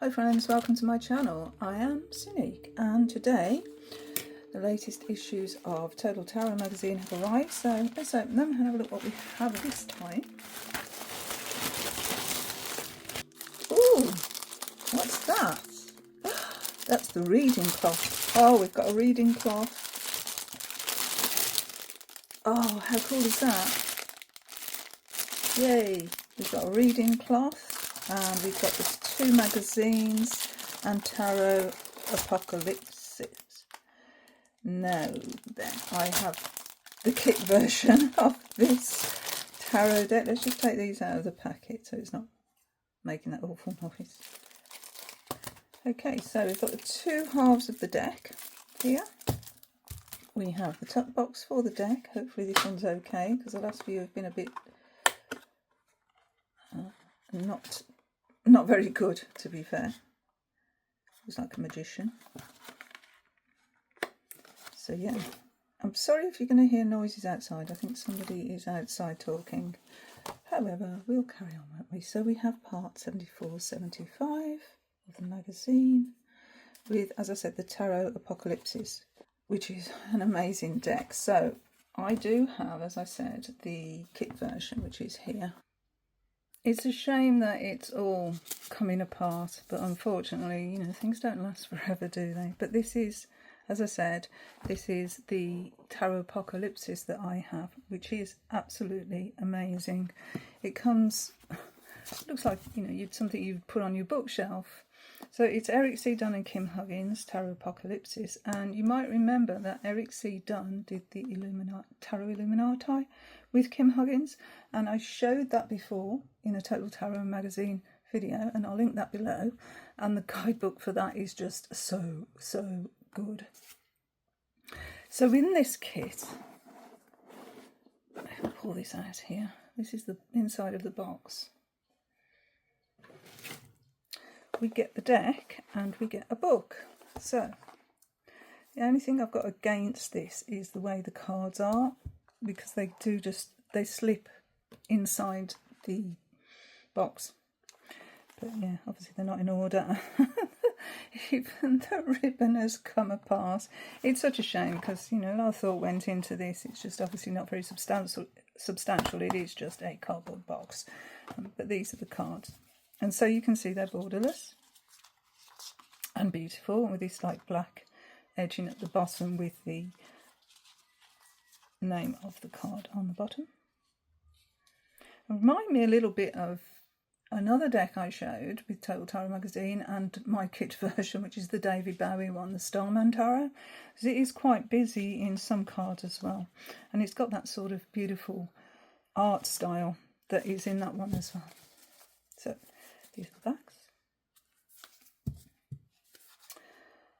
Hi friends, welcome to my channel. I am Sunique and today the latest issues of Total Tarot magazine have arrived, so let's open them and have a look what we have this time. Ooh, what's that? That's the reading cloth. Oh, we've got a reading cloth. Oh, how cool is that? Yay, we've got a reading cloth and we've got the two magazines and tarot Apokalypsis. Now then, I have the kit version of this tarot deck. Let's just take these out of the packet so it's not making that awful noise. Okay, so we've got the two halves of the deck here. We have the tuck box for the deck. Hopefully this one's okay because the last few have been a bit not very good, to be fair. It's like a magician. So yeah, I'm sorry if you're going to hear noises outside. I think somebody is outside talking. However, we'll carry on, won't we? So we have part 74, 75 of the magazine with, as I said, the Tarot Apokalypsis, which is an amazing deck. So I do have, as I said, the kit version, which is here. It's a shame that it's all coming apart, but unfortunately, you know, things don't last forever, do they? But this is, as I said, this is the Tarot Apokalypsis that I have, which is absolutely amazing. It comes, looks like, you know, something you'd put on your bookshelf. So it's Eric C. Dunn and Kim Huggins, Tarot Apokalypsis, and you might remember that Eric C. Dunn did the Tarot Illuminati with Kim Huggins, and I showed that before in a Total Tarot magazine video, and I'll link that below, and the guidebook for that is just so good. So in this kit, I'll pull this out here. This is the inside of the box. We get the deck and we get a book. So the only thing I've got against this is the way the cards are, because they slip inside the box. But yeah, obviously they're not in order. Even the ribbon has come apart. It's such a shame because, you know, a lot of thought went into this. It's just obviously not very substantial. It is just a cardboard box. But these are the cards. And so you can see they're borderless and beautiful with this like black edging at the bottom with the name of the card on the bottom. It reminds me a little bit of another deck I showed with Total Tarot magazine and my kit version, which is the David Bowie one, the Starman Tarot. Because it is quite busy in some cards as well. And it's got that sort of beautiful art style that is in that one as well. So these are the backs.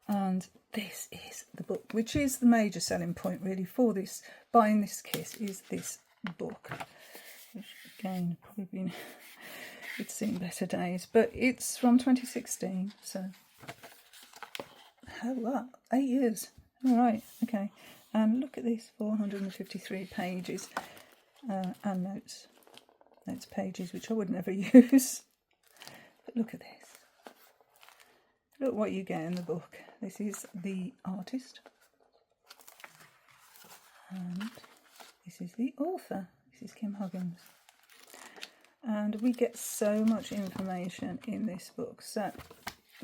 And this is the book, which is the major selling point really for this, buying this kit, is this book. Which again, probably it's seen better days, but it's from 2016, so how what? 8 years. All right, okay. And look at this, 453 pages and notes pages, which I would never use. But look at this. Look what you get in the book. This is the artist. And this is the author. This is Kim Huggins. And we get so much information in this book. So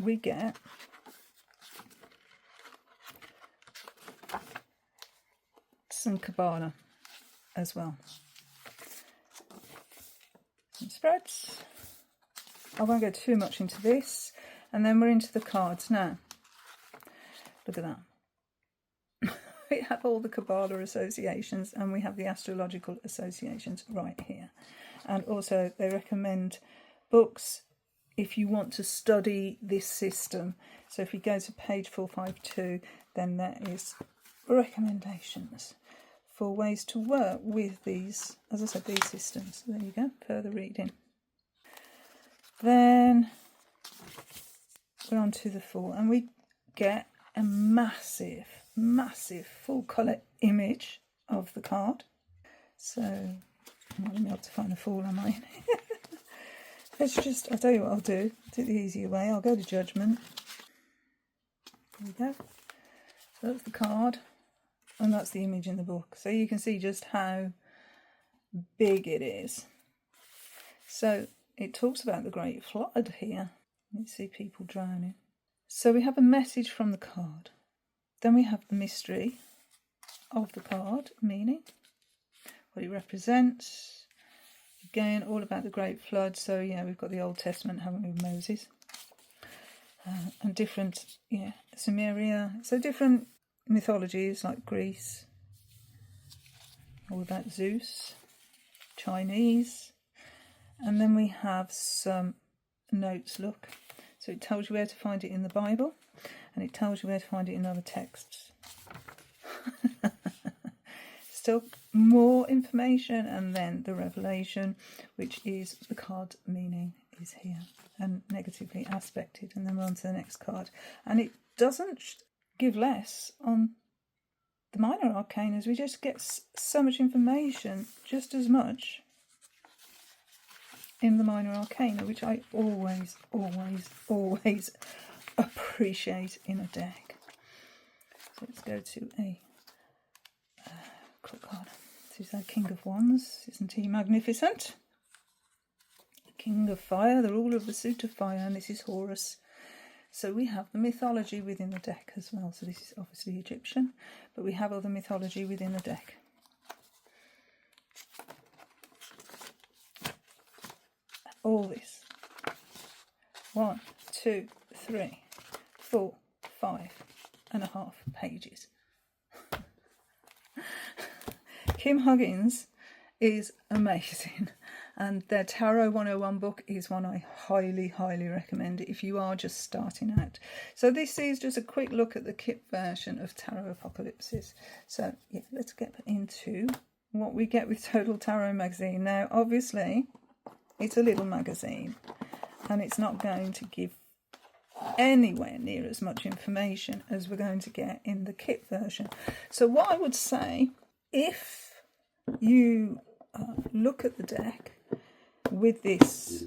we get some Kabbalah as well. Some spreads. I won't go too much into this. And then we're into the cards now. Look at that. We have all the Kabbalah associations and we have the astrological associations right here. And also they recommend books if you want to study this system. So if you go to page 452, then there is recommendations for ways to work with these, as I said, these systems. So there you go, further reading. Then we're on to the full, and we get a massive full colour image of the card. So I'm not going to be able to find the full, am I? Let's just, I'll tell you what I'll do. Do it the easier way. I'll go to Judgment. There we go. So that's the card. And that's the image in the book. So you can see just how big it is. So it talks about the Great Flood here. You see people drowning. So we have a message from the card. Then we have the mystery of the card, meaning what it represents. Again, all about the Great Flood. So yeah, we've got the Old Testament, haven't we, with Moses, and different, Sumeria. So different mythologies like Greece, all about Zeus, Chinese, and then we have some notes. Look, so it tells you where to find it in the Bible, and it tells you where to find it in other texts. Still more information, and then the revelation, which is the card meaning, is here and negatively aspected, and then we're on to the next card. And it doesn't give less on the minor arcanas. We just get so much information, just as much in the minor arcana, which I always appreciate in a deck. So let's go to a cool card. This is our King of Wands. Isn't he magnificent? The King of Fire, the ruler of the suit of fire, and this is Horus. So we have the mythology within the deck as well. So this is obviously Egyptian, but we have other mythology within the deck. All this. 1, 2, 3, 4, 5.5 pages. Kim Huggins is amazing, and their Tarot 101 book is one I highly recommend if you are just starting out. So this is just a quick look at the kit version of Tarot Apokalypsis. So yeah, let's get into what we get with Total Tarot magazine. Now obviously it's a little magazine and it's not going to give anywhere near as much information as we're going to get in the kit version. So what I would say, if you look at the deck with these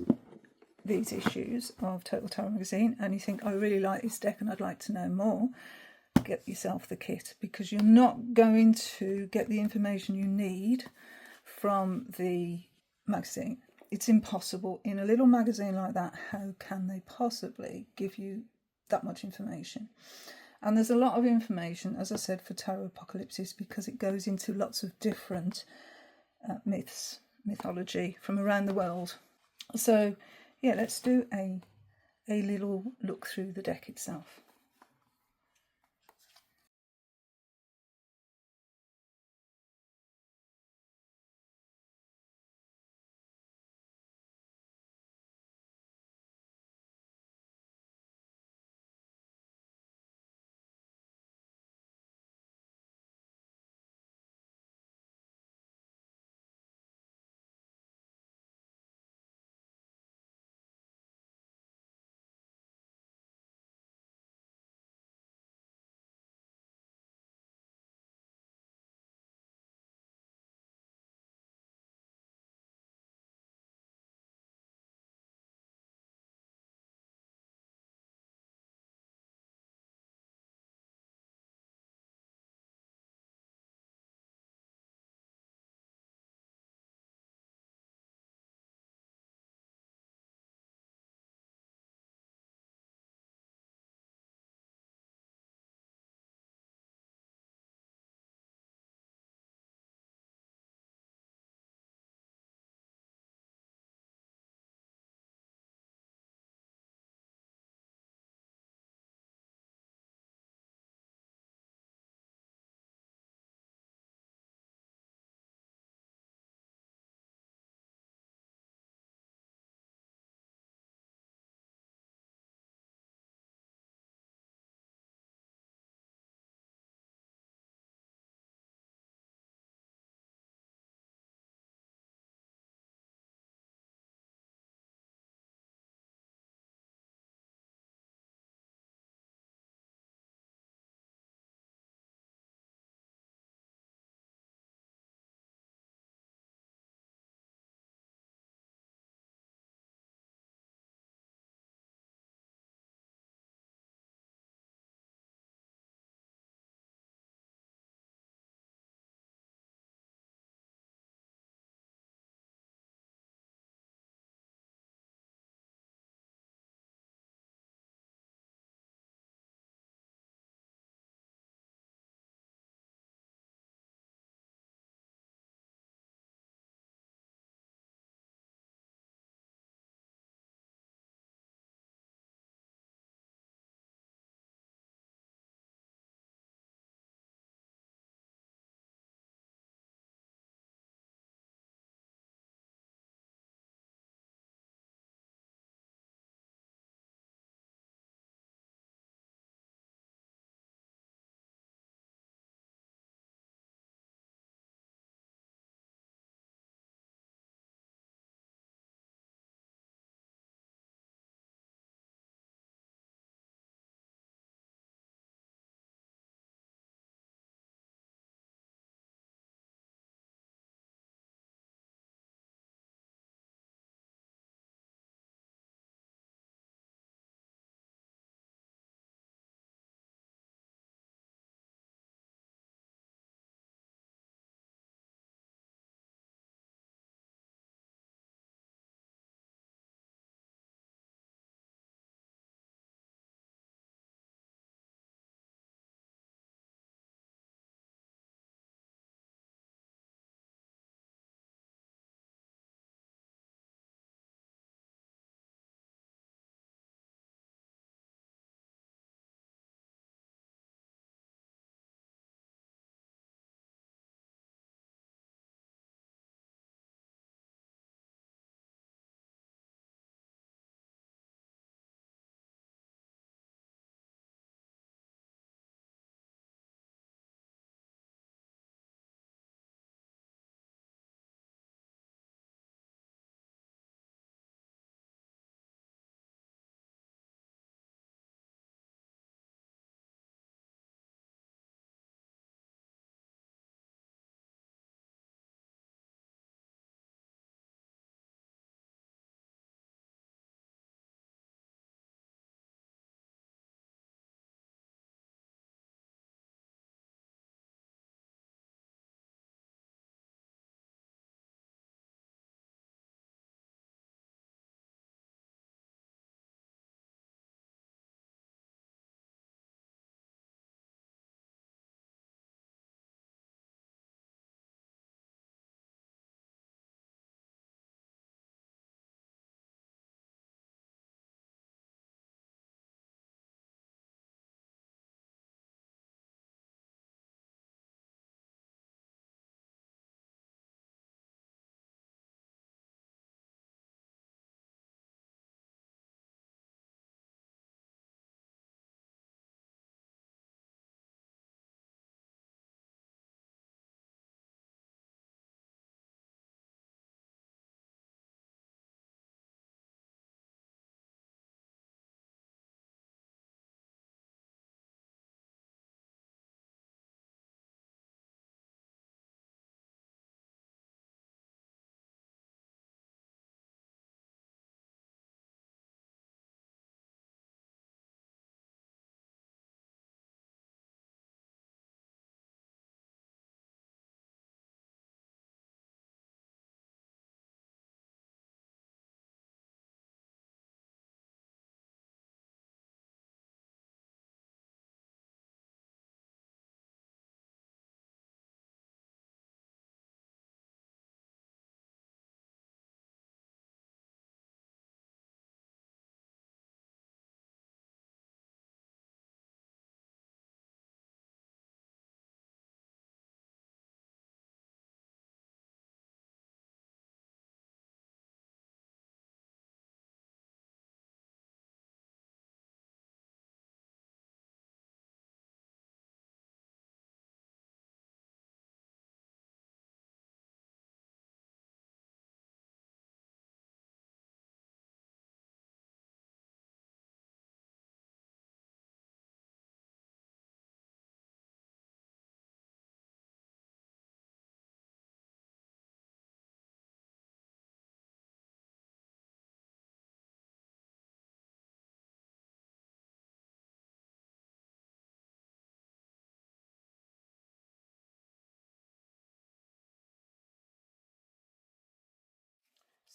issues of Total Tarot magazine and you think, I really like this deck and I'd like to know more, get yourself the kit, because you're not going to get the information you need from the magazine. It's impossible. In a little magazine like that, how can they possibly give you that much information? And there's a lot of information, as I said, for Tarot Apokalypsis, because it goes into lots of different mythology from around the world. So yeah, let's do a little look through the deck itself.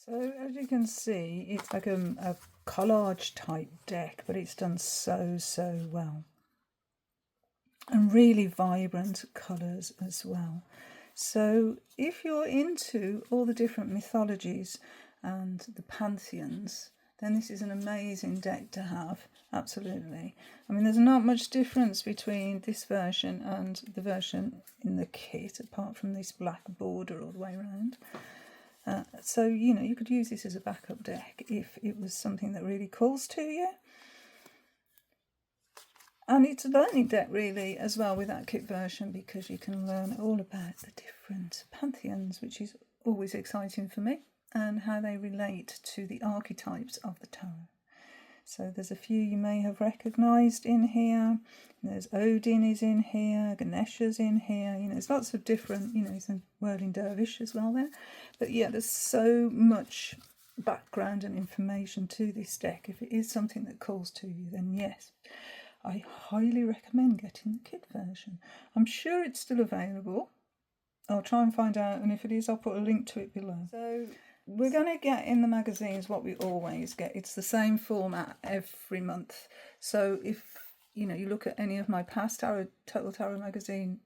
So as you can see, it's like a collage type deck, but it's done so well. And really vibrant colours as well. So if you're into all the different mythologies and the pantheons, then this is an amazing deck to have, absolutely. I mean, there's not much difference between this version and the version in the kit, apart from this black border all the way around. So, you know, you could use this as a backup deck if it was something that really calls to you. And it's a learning deck really as well with that kit version, because you can learn all about the different pantheons, which is always exciting for me, and how they relate to the archetypes of the tarot. So there's a few you may have recognised in here. There's Odin is in here, Ganesha's in here, you know, there's lots of different, you know, there's a whirling dervish as well there. But yeah, there's so much background and information to this deck. If it is something that calls to you, then yes, I highly recommend getting the kit version. I'm sure it's still available. I'll try and find out, and if it is, I'll put a link to it below. So we're going to get in the magazines what we always get. It's the same format every month. So if you know, you look at any of my past Total Tarot magazine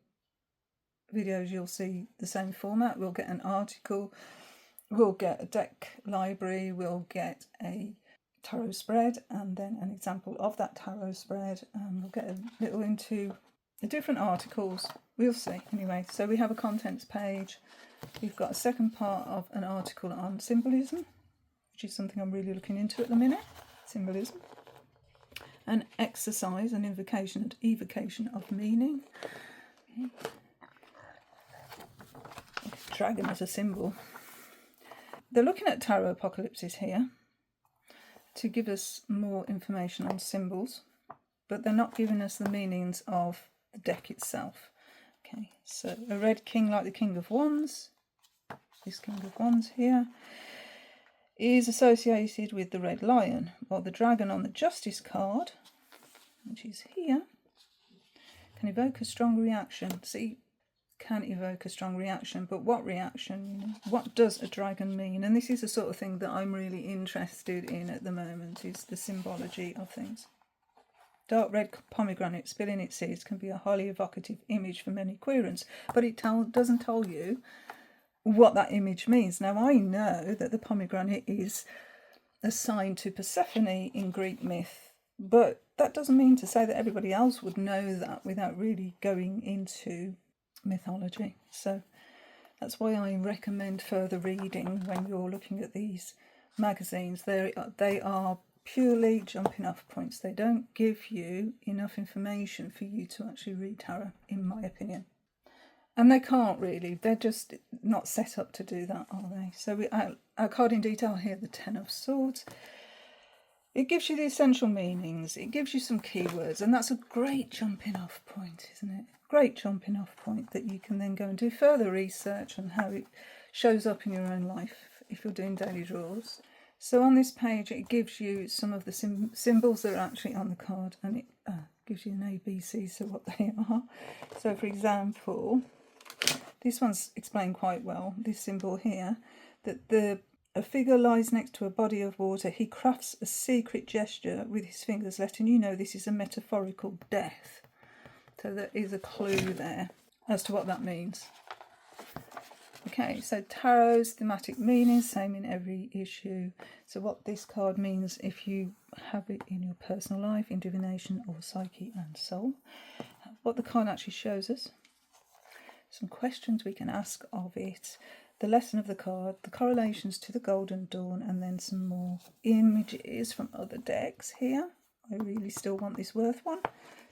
videos, you'll see the same format. We'll get an article, we'll get a deck library, we'll get a tarot spread, and then an example of that tarot spread. We'll get a little into the different articles. We'll see. Anyway, so we have a contents page. We've got a second part of an article on symbolism, which is something I'm really looking into at the minute. Symbolism. An exercise, an invocation and evocation of meaning. Okay. Dragon as a symbol. They're looking at tarot apocalypses here to give us more information on symbols, but they're not giving us the meanings of the deck itself. Okay, so a red king like the King of Wands, this King of Wands here, is associated with the red lion, while the dragon on the Justice card, which is here, can evoke a strong reaction. See, can evoke a strong reaction, but what reaction? You know, what does a dragon mean? And this is the sort of thing that I'm really interested in at the moment, is the symbology of things. Dark red pomegranate spilling its seeds can be a highly evocative image for many querents, but it doesn't tell you what that image means. Now, I know that the pomegranate is assigned to Persephone in Greek myth, but that doesn't mean to say that everybody else would know that without really going into mythology. So that's why I recommend further reading when you're looking at these magazines. They are purely jumping off points. They don't give you enough information for you to actually read tarot, in my opinion. And they can't really. They're just not set up to do that, are they? So our card in detail here, the Ten of Swords. It gives you the essential meanings. It gives you some keywords, and that's a great jumping off point, isn't it? Great jumping off point that you can then go and do further research on how it shows up in your own life if you're doing daily draws. So on this page, it gives you some of the symbols that are actually on the card, and it gives you an ABC, so what they are. So for example, this one's explained quite well, this symbol here, that a figure lies next to a body of water. He crafts a secret gesture with his fingers, letting you know this is a metaphorical death. So there is a clue there as to what that means. Okay, so tarot's thematic meaning, same in every issue. So what this card means if you have it in your personal life, in divination or psyche and soul. What the card actually shows us. Some questions we can ask of it. The lesson of the card, the correlations to the Golden Dawn, and then some more images from other decks here. I really still want this Worth one.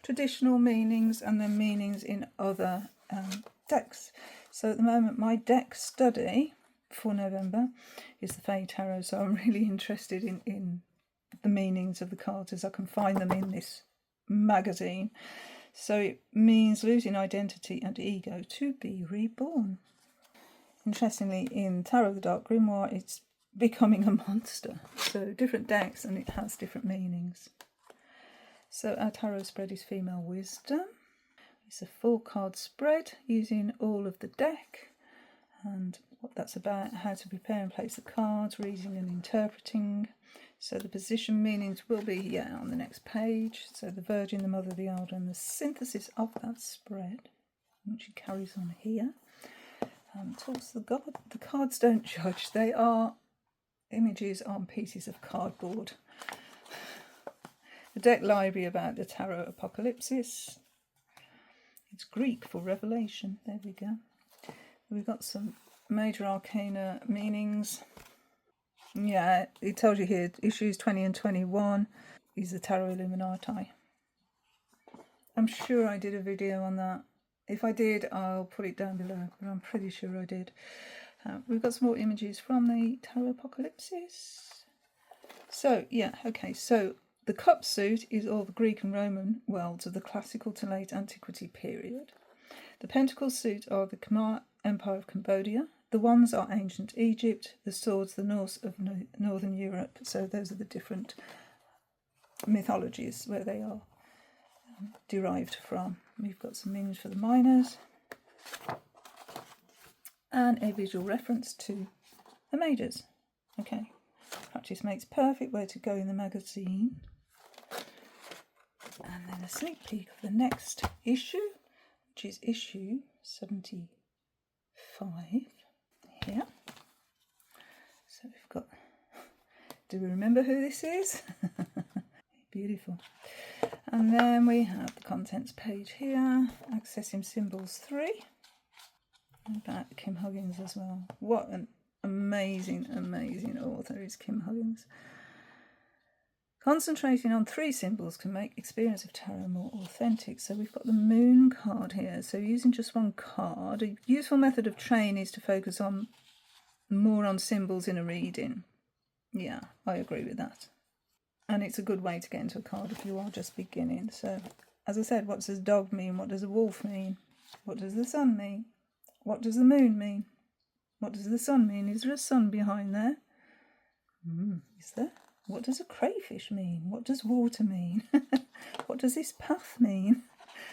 Traditional meanings, and then meanings in other decks. So at the moment, my deck study for November is the Fey Tarot, so I'm really interested in the meanings of the cards as I can find them in this magazine. So it means losing identity and ego to be reborn. Interestingly, in Tarot the Dark Grimoire, it's becoming a monster. So different decks, and it has different meanings. So our tarot spread is Female Wisdom. It's a 4-card spread using all of the deck. And what that's about, how to prepare and place the cards, reading and interpreting. So the position meanings will be on the next page. So the Virgin, the Mother, the Elder, and the synthesis of that spread, which she carries on here. Talks to the God. The cards don't judge. They are images on pieces of cardboard. The deck library about the tarot Apokalypsis. It's Greek for revelation. There we go. We've got some major arcana meanings. Yeah, it tells you here, issues 20 and 21 is the Tarot Illuminati. I'm sure I did a video on that. If I did, I'll put it down below, but I'm pretty sure I did. We've got some more images from the Tarot Apokalypsis. So, yeah, okay, so the cup suit is all the Greek and Roman worlds of the classical to late antiquity period. The pentacle suit are the Khmer Empire of Cambodia. The wands are ancient Egypt. The swords, the Norse of Northern Europe. So those are the different mythologies where they are derived from. We've got some meanings for the minors and a visual reference to the majors. Okay, practice makes perfect, where to go in the magazine. And then a sneak peek of the next issue, which is issue 75 here. So we've got, do we remember who this is? Beautiful. And then we have the contents page here, Accessing Symbols 3, about Kim Huggins as well. What an amazing, amazing author is Kim Huggins. Concentrating on 3 symbols can make experience of tarot more authentic. So we've got the moon card here. So using just one card, a useful method of training is to focus on more on symbols in a reading. Yeah, I agree with that. And it's a good way to get into a card if you are just beginning. So, as I said, what does a dog mean? What does a wolf mean? What does the sun mean? What does the moon mean? What does the sun mean? Is there a sun behind there? Is there? What does a crayfish mean? What does water mean? What does this path mean?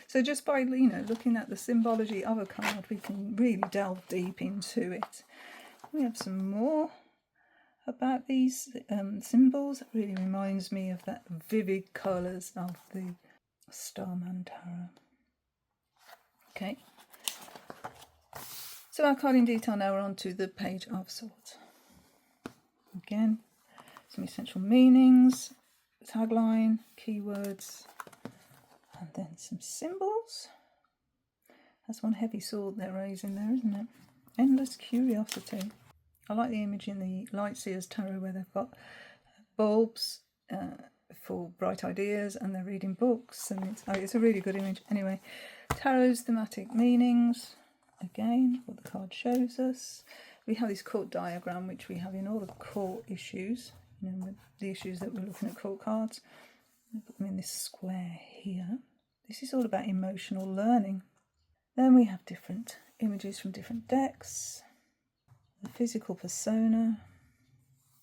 So just by, looking at the symbology of a card, we can really delve deep into it. We have some more about these symbols. It really reminds me of that vivid colours of the Starman Tarot. Okay. So our card in detail now, we're on to the Page of Swords. Again, some essential meanings, tagline, keywords, and then some symbols. That's one heavy sword they're raising there, isn't it? Endless curiosity. I like the image in the Lightseers Tarot where they've got bulbs for bright ideas and they're reading books, and it's a really good image. Anyway, Tarot's thematic meanings. Again, what the card shows us. We have this court diagram, which we have in all the court issues. The issues that we're looking at court cards. I put them in this square here. This is all about emotional learning. Then we have different images from different decks. The physical persona.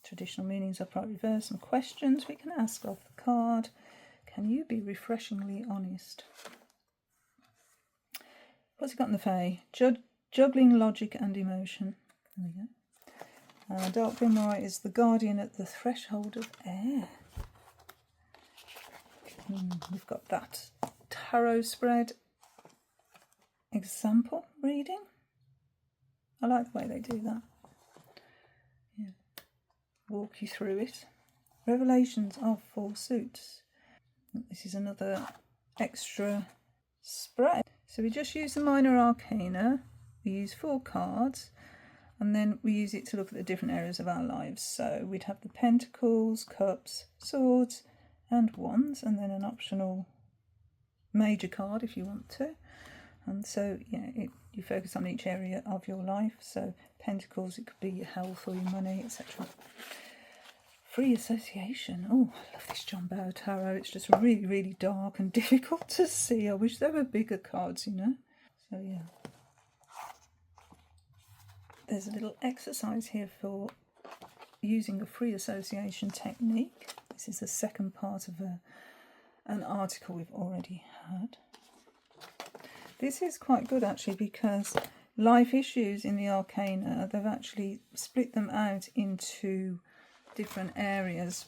Traditional meanings upright reverse. Some questions we can ask of the card. Can you be refreshingly honest? What's it got in the Fae? Juggling logic and emotion. There we go. Dark Grimoire is the guardian at the threshold of air. We've got that tarot spread example reading. I like the way they do that. Yeah. Walk you through it. Revelations of 4 suits. This is another extra spread. So we just use the minor arcana. We use 4 cards. And then we use it to look at the different areas of our lives. So we'd have the pentacles, cups, swords, and wands, and then an optional major card if you want to. And so, you focus on each area of your life. So pentacles, it could be your health or your money, etc. Free association. Oh, I love this John Bow Tarot. It's just really, really dark and difficult to see. I wish there were bigger cards, So, yeah. There's a little exercise here for using a free association technique. This is the second part of an article we've already had. This is quite good actually, because life issues in the arcana, they've actually split them out into different areas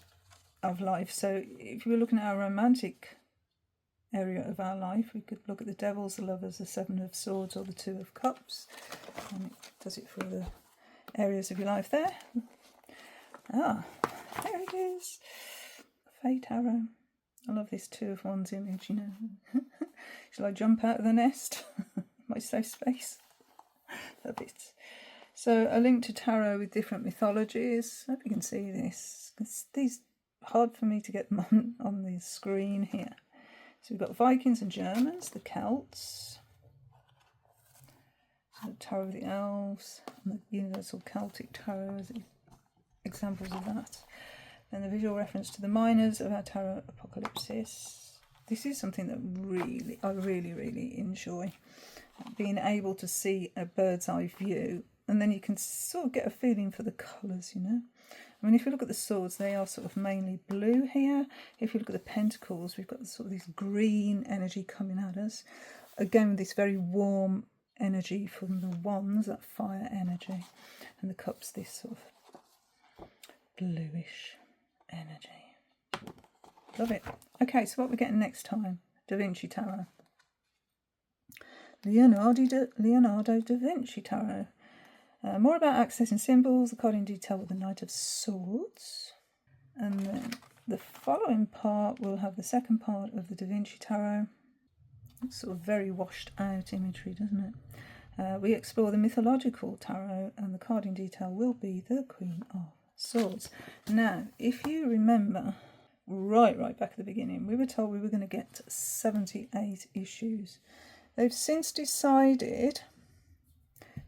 of life. So if we were looking at our romantic area of our life, we could look at the Devils, the Lovers, the Seven of Swords, or the Two of Cups, and it does it for the areas of your life there. Ah, there it is. Fate Tarot. I love this Two of Wands image, you know. Shall I jump out of the nest? My safe space. Love it. So a link to tarot with different mythologies. I hope you can see this. These hard for me to get them on the screen here. So we've got Vikings and Germans, the Celts, the Tarot of the Elves, and the Universal Celtic Tarot as examples of that. Then the visual reference to the miners of our tarot, Apokalypsis. This is something that I really enjoy. Being able to see a bird's eye view, and then you can sort of get a feeling for the colours, you know. I mean, if you look at the swords, they are sort of mainly blue here. If you look at the pentacles, we've got sort of this green energy coming at us. Again, this very warm energy from the wands, that fire energy. And the cups, this sort of bluish energy. Love it. Okay, so what we're getting next time? Da Vinci Tarot. Leonardo da Vinci Tarot. More about accessing symbols, the card in detail with the Knight of Swords. And then the following part will have the second part of the Da Vinci Tarot. It's sort of very washed out imagery, doesn't it? We explore the mythological tarot, and the card in detail will be the Queen of Swords. Now, if you remember, right back at the beginning, we were told we were going to get 78 issues. They've since decided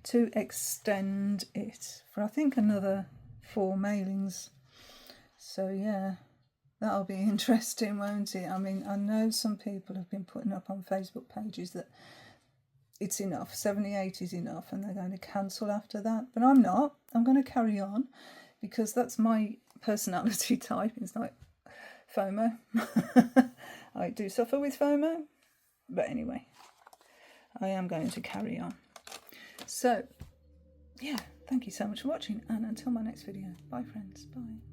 to extend it for, I think, another 4 mailings. So yeah, that'll be interesting, won't it? I mean, I know some people have been putting up on Facebook pages that it's enough, 78 is enough, and they're going to cancel after that. But I'm not. I'm going to carry on, because that's my personality type. It's like FOMO. I do suffer with FOMO. But anyway, I am going to carry on. So, yeah, thank you so much for watching, and until my next video, bye friends, bye.